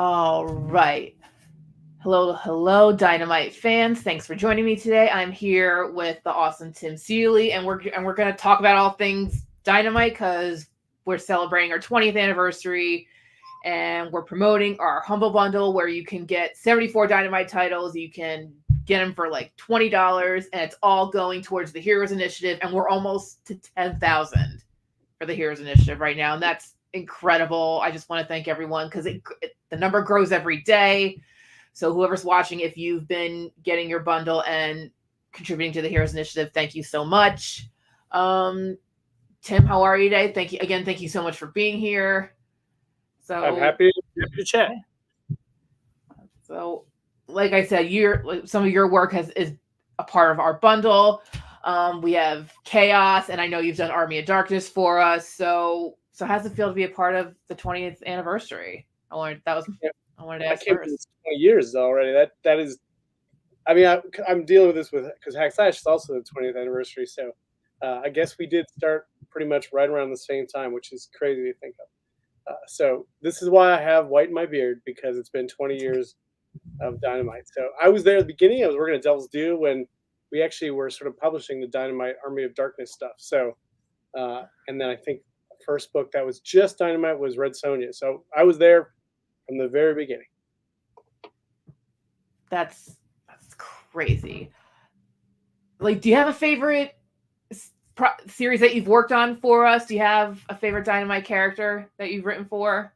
All right. Hello, hello, Dynamite fans. Thanks for joining me today. I'm here with the awesome Tim Seeley, and we're going to talk about all things Dynamite because we're celebrating our 20th anniversary, and we're promoting our Humble Bundle where you can get 74 Dynamite titles. You can get them for like $20, and it's all going towards the Heroes Initiative, and we're almost to 10,000 for the Heroes Initiative right now, and that's incredible. I just want to thank everyone because the number grows every day. So whoever's watching, if you've been getting your bundle and contributing to the Heroes Initiative, thank you so much. Tim, how are you today? Thank you again. Thank you so much for being here. So I'm happy to chat. So, like I said, some of your work is a part of our bundle. We have Chaos, and I know you've done Army of Darkness for us. So how's it feel to be a part of the 20th anniversary? I wanted to I ask can't believe first. it's 20 years already. That is. I mean, I'm dealing with this because Hack Slash is also the 20th anniversary. So I guess we did start pretty much right around the same time, which is crazy to think of. So this is why I have white in my beard, because it's been 20 years of Dynamite. So I was there at the beginning. I was working at Devil's Due when we actually were sort of publishing the Dynamite Army of Darkness stuff. So and then I think the first book that was just Dynamite was Red Sonja. So I was there from the very beginning. That's crazy. Like, do you have a favorite series that you've worked on for us? Do you have a favorite Dynamite character that you've written for?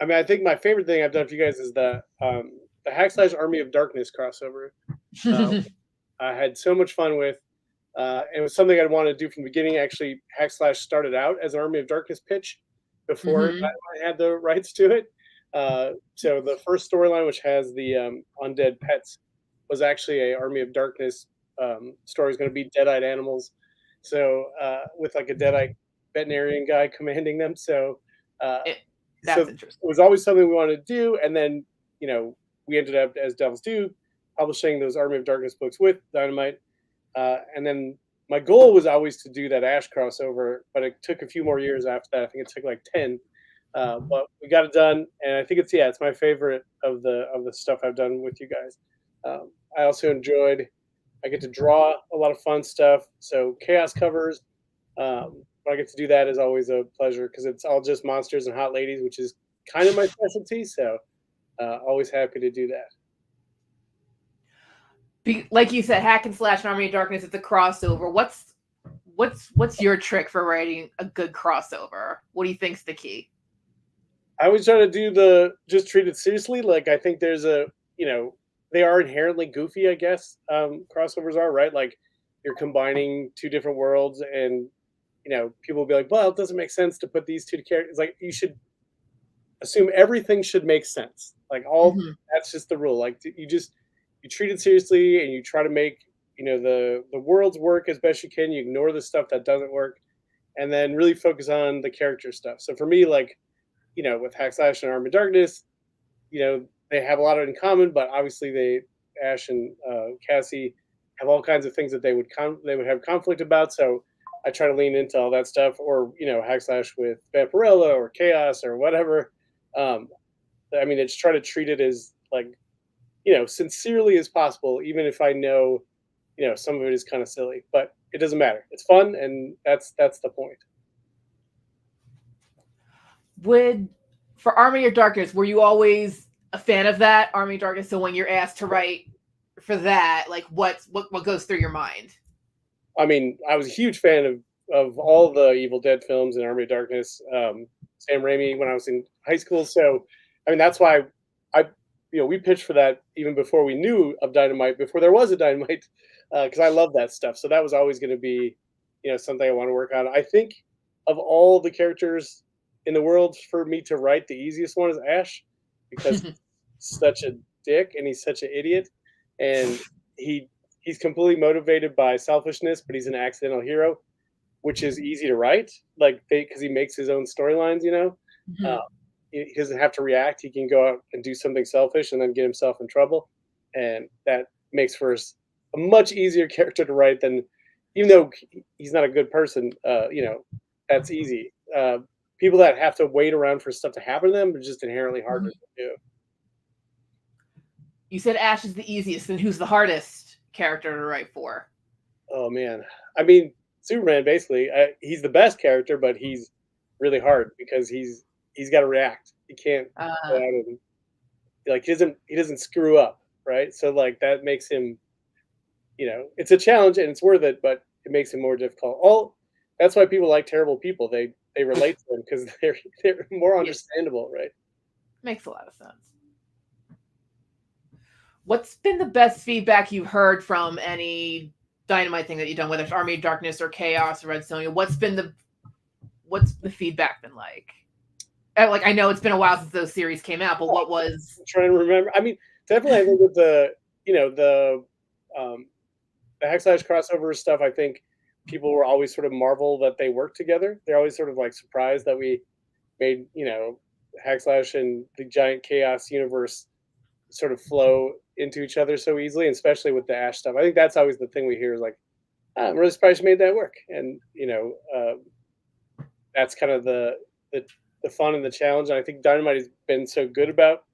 I mean, I think my favorite thing I've done for you guys is the Hack Slash Army of Darkness crossover. Uh, I had so much fun with. It was something I wanted to do from the beginning. Actually, Hack Slash started out as an Army of Darkness pitch before Mm-hmm. I had the rights to it. So the first storyline, which has the undead pets, was actually a Army of Darkness story. Is going to be dead-eyed animals. So with like a dead-eyed veterinarian guy commanding them. Uh, It, so that's it interesting. was always something we wanted to do, and then we ended up as Devils Do publishing those Army of Darkness books with Dynamite, and then my goal was always to do that Ash crossover, but it took a few more years after that. I think it took like 10, but we got it done, and I think it's my favorite of the stuff I've done with you guys. I also enjoyed. I get to draw a lot of fun stuff. So chaos covers. When I get to do that is always a pleasure because it's all just monsters and hot ladies, which is kind of my specialty. So always happy to do that. Like you said, Hack and Slash and Army of Darkness. It's a crossover. What's your trick for writing a good crossover? What do you think's the key? I always try to do the just treat it seriously. Like I think there's they are inherently goofy. I guess crossovers are right. Like you're combining two different worlds, and people will be like, well, it doesn't make sense to put these two characters. Like you should assume everything should make sense. Like all Mm-hmm. that's just the rule. Like you treat it seriously and you try to make the worlds work as best you can. You ignore the stuff that doesn't work, and then really focus on the character stuff. So for me, like with Hack Slash and Arm of Darkness, they have a lot in common, but obviously Ash and Cassie have all kinds of things that they would have conflict about. So I try to lean into all that stuff, or Hack Slash with Vampirella or Chaos or whatever. Um, I mean, it's try to treat it as like sincerely as possible, even if I know some of it is kind of silly, but it doesn't matter. It's fun, and that's the point. Would For Army of Darkness, were you always a fan of that Army of Darkness? So when you're asked to write for that, like what goes through your mind? I mean, I was a huge fan of all the Evil Dead films and Army of Darkness, Sam Raimi when I was in high school. So, I mean, that's why I we pitched for that even before we knew of Dynamite, before there was a Dynamite, because I love that stuff. So that was always going to be something I want to work on. I think of all the characters in the world, for me to write, the easiest one is Ash, because he's such a dick and he's such an idiot, and he he's completely motivated by selfishness, but he's an accidental hero, which is easy to write, like because he makes his own storylines. Uh, Mhm. he doesn't have to react. He can go out and do something selfish and then get himself in trouble, and that makes for a much easier character to write than, even though he's not a good person. That's easy. People that have to wait around for stuff to happen to them are just inherently harder to do. You said Ash is the easiest, then who's the hardest character to write for? Oh man, I mean Superman basically. He's the best character, but he's really hard because he's got to react. He can't go Uh, out and like he doesn't screw up, right? So like that makes him, it's a challenge and it's worth it, but it makes him more difficult. All that's why people like terrible people. They relate to them because they're more yes, understandable, right? makes a lot of sense. What's been the best feedback you've heard from any Dynamite thing that you've done, whether it's Army of Darkness or Chaos or Red Sonja? What's the feedback been like? Like, I know it's been a while since those series came out, but what was? I'm trying to remember. I mean, definitely, I think with the um, the Hackslash crossover stuff, I think people were always sort of marvel that they worked together. They're always sort of like surprised that we made Hackslash and the giant chaos universe sort of flow into each other so easily, and especially with the Ash stuff. I think that's always the thing we hear is like, "Ah, I'm really surprised you made that work," and that's kind of the fun and the challenge. And I think Dynamite has been so good about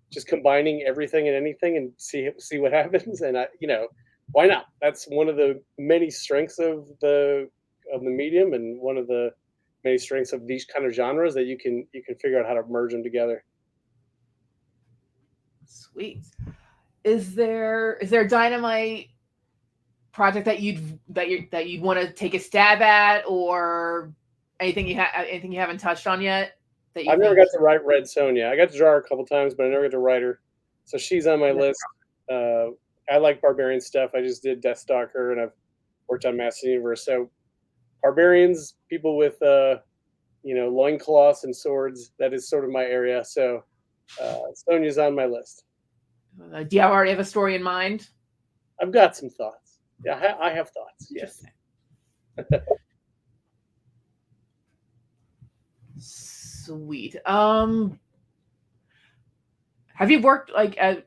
just combining everything and anything and see what happens. And why not? That's one of the many strengths of the medium, and one of the many strengths of these kind of genres that you can figure out how to merge them together. Sweet. Is there a Dynamite project that you'd want to take a stab at, or anything you haven't touched on yet that you I've never think? got to write Red Sonja. I got to draw her a couple times, but I never got to write her. So she's on my list. Uh, I like Barbarian stuff. I just did Deathstalker, and I've worked on Master Universe. So Barbarians, people with loincloths and swords. That is sort of my area. So Sonja's on my list. Do you already have a story in mind? I've got some thoughts. Yeah, I have thoughts. Yes. Sweet. Have you worked like at?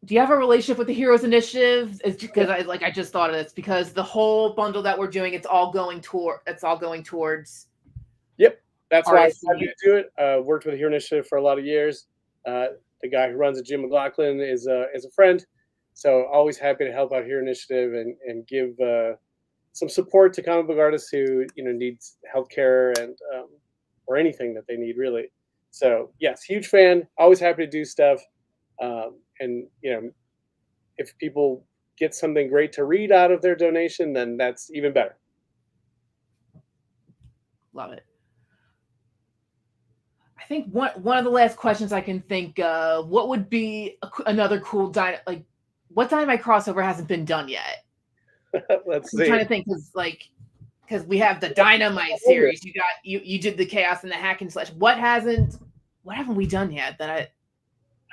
Do you have a relationship with the Heroes Initiative? It's because I just thought of this because the whole bundle that we're doing, it's all going towards. Yep. That's why artists I in did here. do it. Worked with the Hero Initiative for a lot of years. The guy who runs it, Jim McLaughlin, is a friend. So always happy to help out Hero Initiative and give some support to comic book artists who needs healthcare and or anything that they need really. So yes, huge fan. Always happy to do stuff. And if people get something great to read out of their donation, then that's even better. Love it. I think one of the last questions I can think of, what would be another cool what Dynamite crossover hasn't been done yet? Let's I'm trying see. to think because we have the Dynamite series. You did the Chaos and the Hack and Slash. What haven't we done yet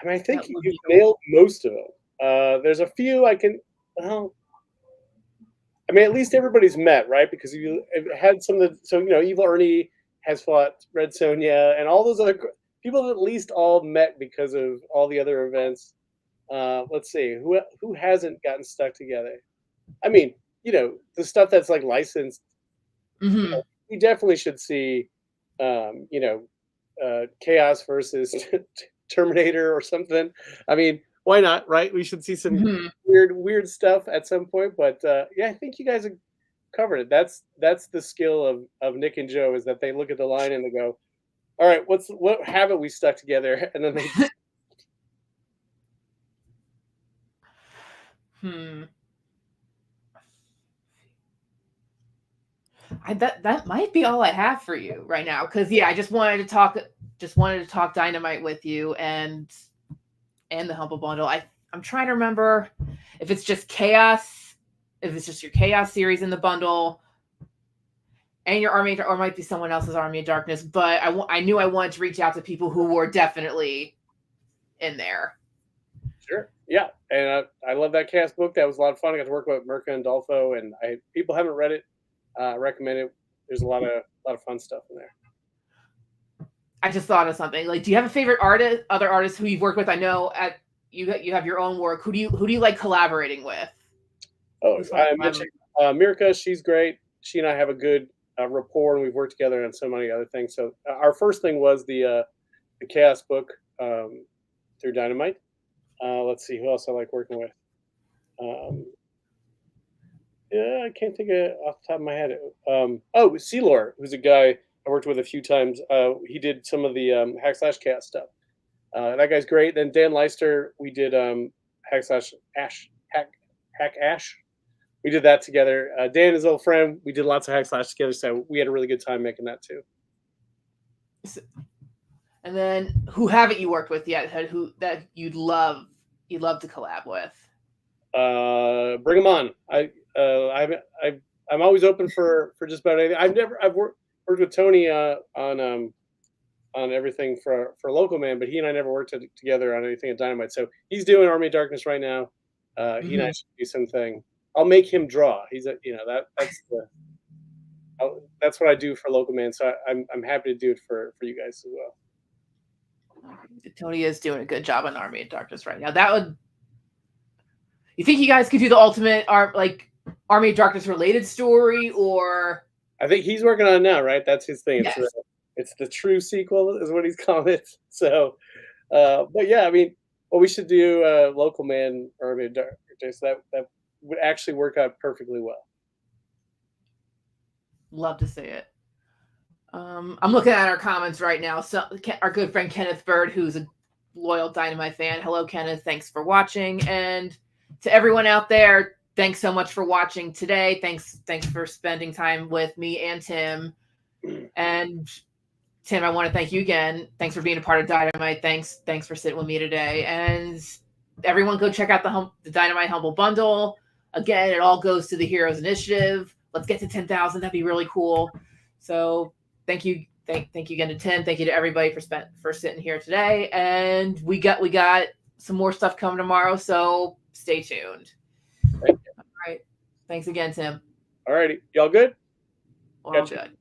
I mean, I that think would you've be cool? nailed most of them. There's a few I can. Well, I mean, at least everybody's met, right? Because you had some of the. So Evil Ernie has fought Red Sonja, and all those other people have at least all met because of all the other events. Let's see who hasn't gotten stuck together. I mean, the stuff that's like licensed. Mm-hmm. We definitely should see, Chaos versus Terminator or something. I mean, why not, right? We should see some Mm-hmm. weird stuff at some point. But yeah, I think you guys have covered it. That's the skill of Nick and Joe is that they look at the line and they go, "All right, what haven't we stuck together?" And then they just Hmm. That might be all I have for you right now. Because yeah, I just wanted to talk Dynamite with you and the Humble Bundle. I'm trying to remember if it's just Chaos, if it's just your Chaos series in the bundle, and your Army, or it might be someone else's Army of Darkness. But I knew I wanted to reach out to people who were definitely in there. sure, yeah. And I love that Chaos book. That was a lot of fun. I got to work with Mirka and Dolfo, and people haven't read it. Recommend it. There's a lot of fun stuff in there. I just thought of something. Like, do you have a favorite other artist who you've worked with? I know you have your own work. Who do you like collaborating with? Oh, Who's fun to I collaborate mentioned Mirka. She's great. She and I have a good rapport, and we've worked together on so many other things. So our first thing was the Chaos book through Dynamite. Let's see who else I like working with. Yeah, I can't think of off the top of my head. Oh, Seelor, who's a guy I worked with a few times. He did some of the hack slash chaos stuff. That guy's great. Then Dan Leister, we did hack slash ash hack ash. We did that together. Dan is an old friend. We did lots of hack slash together, so we had a really good time making that too. And then, who haven't you worked with yet? Who that you'd love to collab with? Bring them on. I'm always open for just about anything. I've worked with Tony on everything for Local Man, but he and I never worked together on anything at Dynamite. So he's doing Army of Darkness right now. He and I should do something. I'll make him draw. He's that's what I do for Local Man. So I'm happy to do it for you guys as well. Tony is doing a good job on Army of Darkness right now. You think you guys could do the ultimate Army of Darkness related story, or? I think he's working on it now, right? That's his thing. Yes. It's the true sequel, is what he's calling it. So, but yeah, I mean, well, we should do Local Man Army of Darkness. That would actually work out perfectly well. Love to see it. I'm looking at our comments right now. So our good friend Kenneth Bird, who's a loyal Dynamite fan. Hello, Kenneth. Thanks for watching. And to everyone out there, thanks so much for watching today. Thanks for spending time with me and Tim. And Tim, I want to thank you again. Thanks for being a part of Dynamite. Thanks for sitting with me today. And everyone go check out the Dynamite Humble Bundle. Again, it all goes to the Heroes Initiative. Let's get to 10,000. That'd be really cool. So thank you again to Tim. Thank you to everybody for sitting here today. And we got some more stuff coming tomorrow, so stay tuned. All right. Thanks again, Tim. All righty. Y'all good? All good.